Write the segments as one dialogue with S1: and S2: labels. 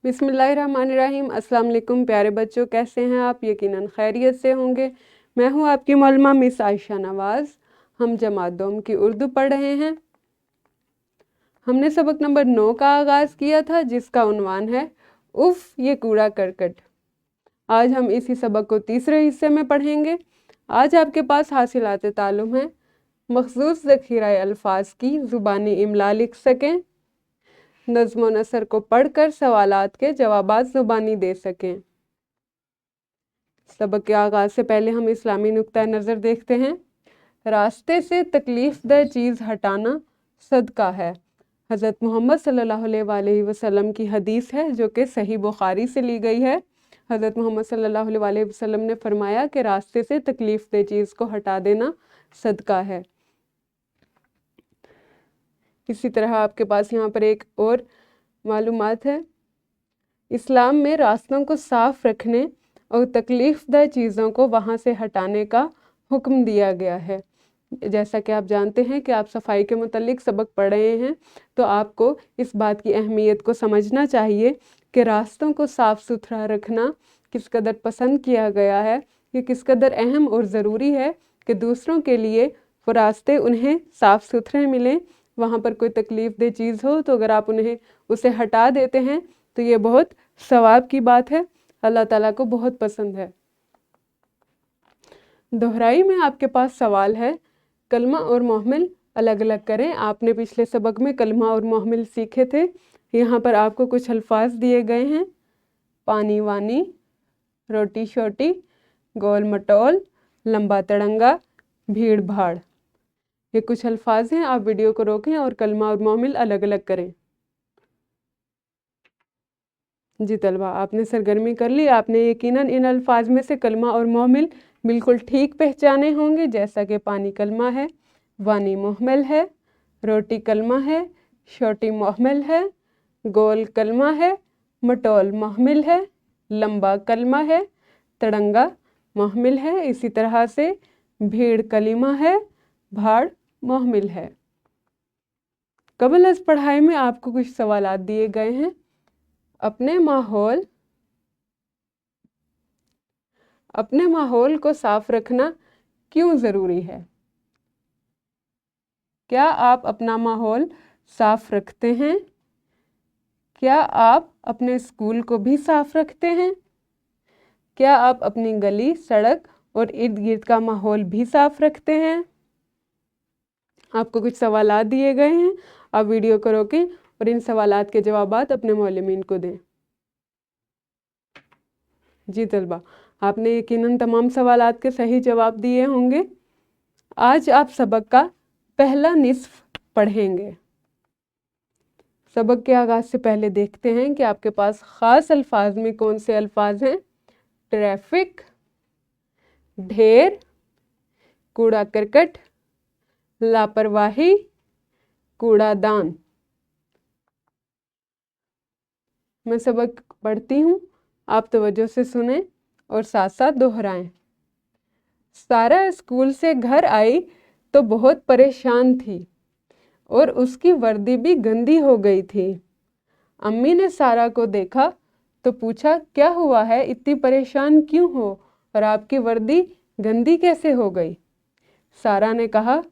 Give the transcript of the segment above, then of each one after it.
S1: बिस्मिल्लाहिर्रहमानिर्रहीम। अस्सलाम वालेकुम प्यारे बच्चों, कैसे हैं आप? यकीनन खैरियत से होंगे। मैं हूं आपकी मौलमा मिस आयशा नवाज़। हम जमात दोम की उर्दू पढ़ रहे हैं। हमने सबक नंबर 9 का आगाज़ किया था, जिसका उन्वान है उफ़ ये कूड़ा करकट। आज हम इसी सबक को तीसरे हिस्से में पढ़ेंगे। आज आपके पास हासिलात तालुम है मखसूस ज़ख़ीरा अल्फाज की ज़ुबानी इमला लिख सकें, नज़्म व नसर को पढ़कर सवालात के जवाबात ज़ुबानी दे सकें। सबक के आगाज़ से पहले हम इस्लामी नुक्ता नज़र देखते हैं। रास्ते से तकलीफ़ दह चीज़ हटाना सदका है। हज़रत मोहम्मद सल्लल्लाहु अलैहि वसल्लम की हदीस है, जो कि सही बुखारी से ली गई है। हज़रत मोहम्मद सल्लल्लाहु अलैहि वसल्लम ने फरमाया कि रास्ते से तकलीफ़ दह चीज़ को हटा देना सदका है। इसी तरह आपके पास यहाँ पर एक और मालूमात है। इस्लाम में रास्तों को साफ़ रखने और तकलीफ़ दह चीज़ों को वहाँ से हटाने का हुक्म दिया गया है। जैसा कि आप जानते हैं कि आप सफाई के मुतल्लिक सबक पढ़ रहे हैं, तो आपको इस बात की अहमियत को समझना चाहिए कि रास्तों को साफ़ सुथरा रखना किस कदर पसंद किया गया है, ये किस कदर अहम और ज़रूरी है कि दूसरों के लिए वो रास्ते उन्हें साफ़ सुथरे मिलें। वहाँ पर कोई तकलीफ़ दह चीज़ हो तो अगर आप उन्हें उसे हटा देते हैं तो ये बहुत सवाब की बात है, अल्लाह ताला को बहुत पसंद है। दोहराई में आपके पास सवाल है, कलमा और मोहमिल अलग अलग करें। आपने पिछले सबक में कलमा और मोहमिल सीखे थे। यहाँ पर आपको कुछ अल्फाज दिए गए हैं, पानी वानी, रोटी शोटी, गोल मटोल, लंबा तड़ंगा, भीड़ भाड़। ये कुछ अल्फाज हैं। आप वीडियो को रोकें और कलमा और मोहमिल अलग अलग करें। जी तलबा, आपने सरगर्मी कर ली। आपने यकीनन इन अल्फाज में से कलमा और मोहमिल बिल्कुल ठीक पहचाने होंगे, जैसा कि पानी कलमा है, वानी मोहमिल है, रोटी कलमा है, छोटी मोहमिल है, गोल कलमा है, मटोल मोहमिल है, लंबा कलमा है, तड़ंगा मोहमिल है। इसी तरह से भीड़ कलिमा है, भाड़ मोहमिल है। कबल अज़ पढ़ाई में आपको कुछ सवालात दिए गए हैं। अपने माहौल को साफ रखना क्यों ज़रूरी है? क्या आप अपना माहौल साफ रखते हैं? क्या आप अपने स्कूल को भी साफ रखते हैं? क्या आप अपनी गली, सड़क और इर्द गिर्द का माहौल भी साफ रखते हैं? आपको कुछ सवालात दिए गए हैं। आप वीडियो को रोकें और इन सवालात के जवाबात अपने मौलमीन को दें। जी तलबा, आपने यकीनन तमाम सवालात के सही जवाब दिए होंगे। आज आप सबक का पहला निस्फ पढ़ेंगे। सबक के आगाज़ से पहले देखते हैं कि आपके पास ख़ास अल्फाज में कौन से अल्फाज हैं। ट्रैफिक, ढेर, कूड़ा करकट, लापरवाही, कूड़ादान। मैं सबक पढ़ती हूँ, आप तवज्जो से सुने और साथ साथ दोहराएं। सारा स्कूल से घर आई तो बहुत परेशान थी और उसकी वर्दी भी गंदी हो गई थी। अम्मी ने सारा को देखा तो पूछा, क्या हुआ है, इतनी परेशान क्यों हो और आपकी वर्दी गंदी कैसे हो गई? सारा ने कहा,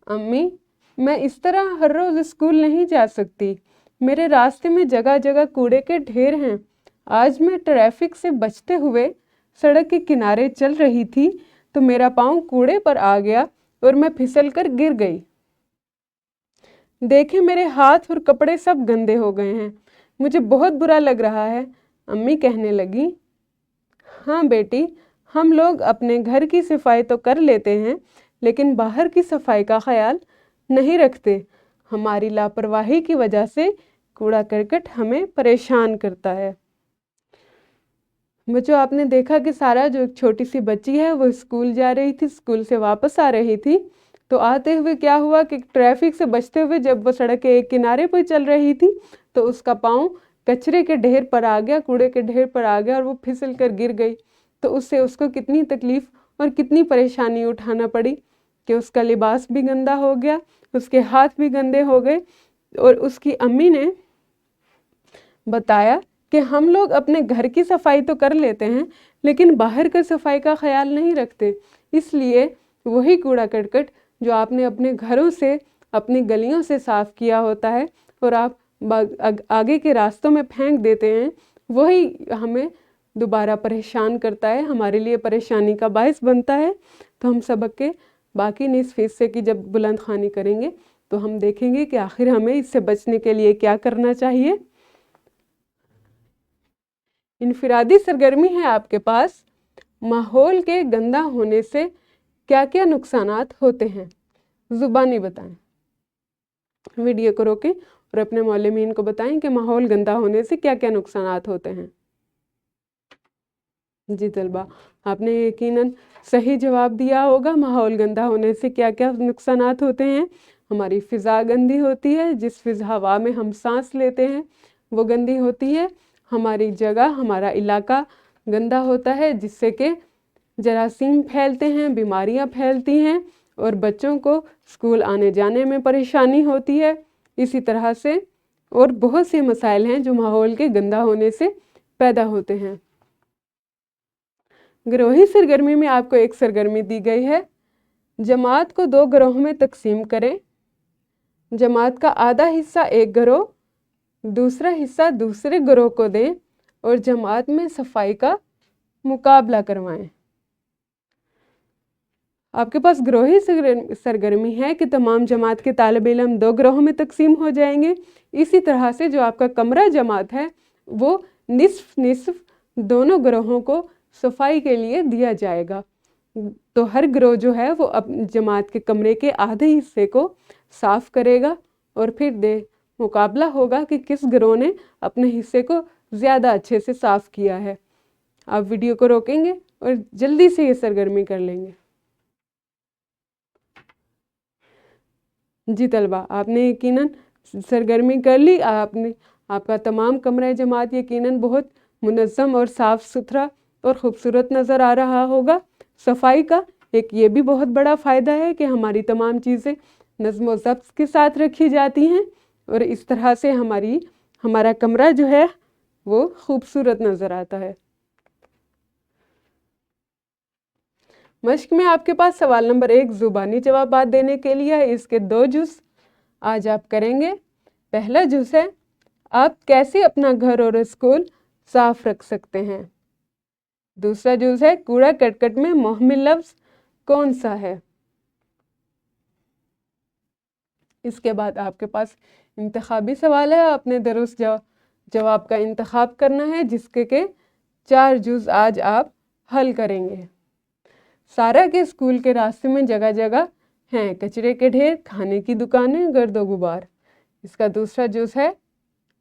S1: अम्मी मैं इस तरह हर रोज़ स्कूल नहीं जा सकती। मेरे रास्ते में जगह जगह कूड़े के ढेर हैं। आज मैं ट्रैफिक से बचते हुए सड़क के किनारे चल रही थी तो मेरा पाँव कूड़े पर आ गया और मैं फिसल कर गिर गई। देखें, मेरे हाथ और कपड़े सब गंदे हो गए हैं। मुझे बहुत बुरा लग रहा है। अम्मी कहने लगी, हाँ बेटी, हम लोग अपने घर की सफाई तो कर लेते हैं, लेकिन बाहर की सफाई का ख्याल नहीं रखते। हमारी लापरवाही की वजह से कूड़ा करकट हमें परेशान करता है। बच्चों, आपने देखा कि सारा जो एक छोटी सी बच्ची है वो स्कूल जा रही थी, स्कूल से वापस आ रही थी तो आते हुए क्या हुआ कि ट्रैफिक से बचते हुए जब वो सड़क के एक किनारे पर चल रही थी तो उसका पाँव कचरे के ढेर पर आ गया, कूड़े के ढेर पर आ गया और वो फिसल कर गिर गई। तो उससे उसको कितनी तकलीफ़ और कितनी परेशानी उठाना पड़ी कि उसका लिबास भी गंदा हो गया, उसके हाथ भी गंदे हो गए। और उसकी अम्मी ने बताया کہ ہم لوگ اپنے گھر کی صفائی تو کر لیتے ہیں لیکن باہر کا صفائی کا خیال نہیں رکھتے. اس لیے وہی کوڑا کرکٹ جو آپ نے اپنے گھروں سے اپنی گلیوں سے صاف کیا ہوتا ہے اور آپ آگے کے راستوں میں پھینک دیتے ہیں، وہی ہمیں دوبارہ پریشان کرتا ہے، ہمارے لیے پریشانی کا باعث بنتا ہے. تو ہم سبق کے باقی نصف حصے کی جب بلند خوانی کریں گے تو ہم دیکھیں گے کہ آخر ہمیں اس سے بچنے کے لیے کیا کرنا چاہیے. انفرادی سرگرمی ہے آپ کے پاس. ماحول کے گندا ہونے سے کیا کیا نقصانات ہوتے ہیں؟ زبانی بتائیں. ویڈیو کو روکیں اور اپنے معلمین کو بتائیں کہ ماحول گندا ہونے سے کیا کیا نقصانات ہوتے ہیں. جی طلبہ، آپ نے یقیناً صحیح جواب دیا ہوگا. ماحول گندا ہونے سے کیا کیا نقصانات ہوتے ہیں؟ ہماری فضا گندی ہوتی ہے، جس ہوا میں ہم سانس لیتے ہیں وہ گندی ہوتی ہے. ہماری جگہ، ہمارا علاقہ گندا ہوتا ہے جس سے کہ جراثیم پھیلتے ہیں، بیماریاں پھیلتی ہیں اور بچوں کو اسکول آنے جانے میں پریشانی ہوتی ہے. اسی طرح سے اور بہت سے مسائل ہیں جو ماحول کے گندا ہونے سے پیدا ہوتے ہیں. گروہی سرگرمی میں آپ کو ایک سرگرمی دی گئی ہے. جماعت کو 2 گروہوں میں تقسیم کریں. جماعت کا آدھا حصہ ایک گروہ، دوسرا حصہ دوسرے گروہ کو دیں اور جماعت میں صفائی کا مقابلہ کروائیں. آپ کے پاس گروہی سرگرمی ہے کہ تمام جماعت کے طالب علم 2 گروہوں میں تقسیم ہو جائیں گے. اسی طرح سے جو آپ کا کمرہ جماعت ہے وہ نصف نصف دونوں گروہوں کو صفائی کے لیے دیا جائے گا. تو ہر گروہ جو ہے وہ جماعت کے کمرے کے آدھے حصے کو صاف کرے گا اور پھر مقابلہ ہوگا کہ کس گروہ نے اپنے حصے کو زیادہ اچھے سے صاف کیا ہے. آپ ویڈیو کو روکیں گے اور جلدی سے یہ سرگرمی کر لیں گے. جی طلبہ، آپ نے یقیناً سرگرمی کر لی. آپ کا تمام کمرہ جماعت یقیناً بہت منظم اور صاف ستھرا اور خوبصورت نظر آ رہا ہوگا. صفائی کا ایک یہ بھی بہت بڑا فائدہ ہے کہ ہماری تمام چیزیں نظم و ضبط کے ساتھ رکھی جاتی ہیں اور اس طرح سے ہمارا کمرہ جو ہے وہ خوبصورت نظر آتا ہے. مشق میں آپ کے پاس سوال نمبر 1 زبانی جوابات دینے کے لیے ہے. اس کے 2 جز آج آپ کریں گے. پہلا جز ہے آپ کیسے اپنا گھر اور اسکول صاف رکھ سکتے ہیں. دوسرا جز ہے کوڑا کرکٹ میں محمل لفظ کون سا ہے. اس کے بعد آپ کے پاس انتخابی سوال ہے. اپنے درست جواب کا انتخاب کرنا ہے جس کے 4 جز آج آپ حل کریں گے. سارا کے اسکول کے راستے میں جگہ جگہ ہیں کچرے کے ڈھیر، کھانے کی دکانیں، گرد و غبار. اس کا دوسرا جز ہے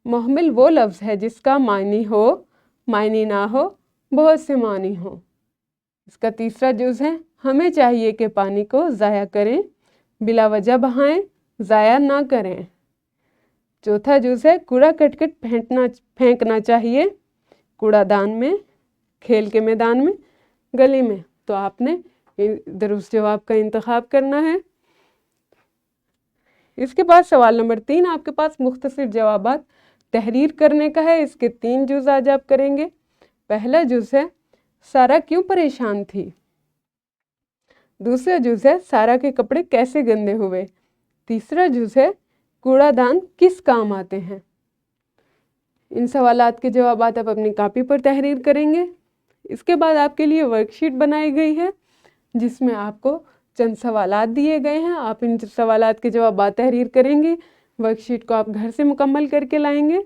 S1: محمل وہ لفظ ہے جس کا معنی ہو، معنی نہ ہو، بہت سے معنی ہوں. اس کا تیسرا جز ہے ہمیں چاہیے کہ پانی کو ضائع کریں، بلا وجہ بہائیں، ضائع نہ کریں. چوتھا جز ہے کوڑا کرکٹ پھینکنا چاہیے کوڑا دان میں، کھیل کے میدان میں، گلی میں. تو آپ نے درست جواب کا انتخاب کرنا ہے. اس کے بعد سوال نمبر 3 آپ کے پاس مختصر جوابات تحریر کرنے کا ہے. اس کے 3 جز آج آپ کریں گے. پہلا جز ہے سارا کیوں پریشان تھی. دوسرا جز ہے سارا کے کپڑے کیسے گندے ہوئے. تیسرا جز ہے کوڑا دان کس کام آتے ہیں. ان سوالات کے جوابات آپ اپنی کاپی پر تحریر کریں گے. اس کے بعد آپ کے لیے ورک شیٹ بنائی گئی ہے جس میں آپ کو چند سوالات دیے گئے ہیں. آپ ان سوالات کے جوابات تحریر کریں گے. ورک شیٹ کو آپ گھر سے مکمل کر کے لائیں گے.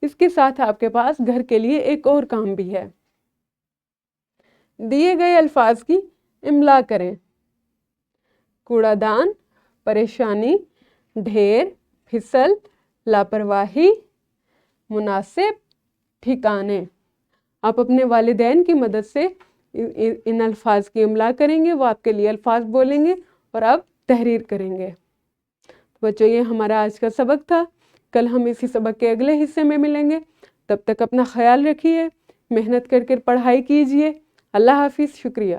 S1: اس کے ساتھ آپ کے پاس گھر کے لیے ایک اور کام بھی ہے. دیے گئے الفاظ کی املا کریں. کوڑا دان، پریشانی، ڈھیر، پھسل، لاپرواہی، مناسب، ٹھکانے. آپ اپنے والدین کی مدد سے ان الفاظ کی املا کریں گے. وہ آپ کے لیے الفاظ بولیں گے اور آپ تحریر کریں گے. بچوں، یہ ہمارا آج کا سبق تھا. کل ہم اسی سبق کے اگلے حصے میں ملیں گے. تب تک اپنا خیال رکھیے، محنت کر پڑھائی کیجیے. اللہ حافظ. شکریہ.